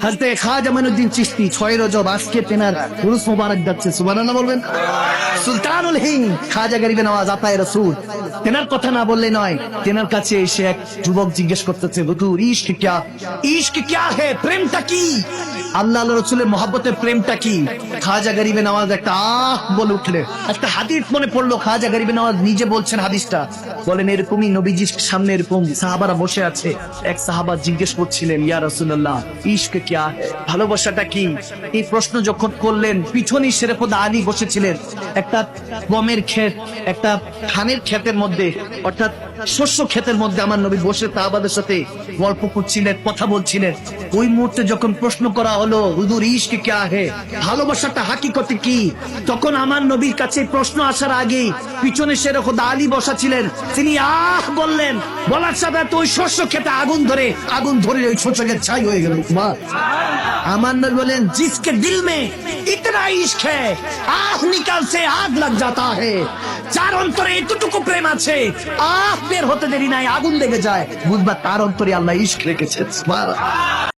হযরত খাজা মাইনুদ্দিন চিশতি 6 রজব আজকে তেনার উরুস মোবারক যাচ্ছে, সুবহানাল্লাহ বলবেন। সুলতানুল হিন্দ খাজা গরিবে নওয়াজ আতায়ে রাসূল, তেনার কথা না বললে নয়। তেনার কাছে এসে এক যুবক জিজ্ঞেস করতেছে, হুজুর ইশক ক্যা হে, প্রেমটা কি? আল্লাহ রাসূলের মহব্বতের প্রেমটা কি? খাজা গরিবে নওয়াজ একটা বলে উঠলে। একটা হাদিস মনে পড়লো, খাজা গরিবে নওয়াজ নিজে বলছেন হাদিসটা। বলেন এরকমই নবীজির সামনে এরকম সাহাবারা বসে আছে, এক সাহাবা জিজ্ঞেস করছিলেন, ইয়া রাসূলুল্লাহ ইশক ক্যা হে, ভালোবাসাটা কি? এই প্রশ্ন যখন করলেন, পিছনে শেরেফুদ আলী বসেছিলেন একটা গমের ক্ষেত, একটা ধানের ক্ষেতের মধ্যে, অর্থাৎ শস্য ক্ষেতের মধ্যে আমার নবী বসে সাহাবাদের সাথে গল্প করছিলেন, কথা বলছিলেন। ওই মুহূর্তে যখন প্রশ্ন করা হলো, হুজুর ইশক ক্যা হে, ভালোবাসাটা হাকিকতে কি? তখন আমার নবীর কাছে প্রশ্ন আসার আগে পিছনে শেরেফুদ আলী বসা ছিলেন, তিনি বললেন, বলার সাথে তো ওই শস্য ক্ষেতে আগুন ধরে ওই শস্য ক্ষেত ছাই হয়ে গেল। আমার নবী বলেন, জিসকে দিল মে ইতনা ইশক है निकाल से आग लग जाता है, যার অন্তরে এতটুকু প্রেম আছে, বের হতে দেরি নাই, আগুন লেগে যায়, বুঝবা তার অন্তরে আল্লাহ ইশক রেখেছেন। সুবহানাল্লাহ।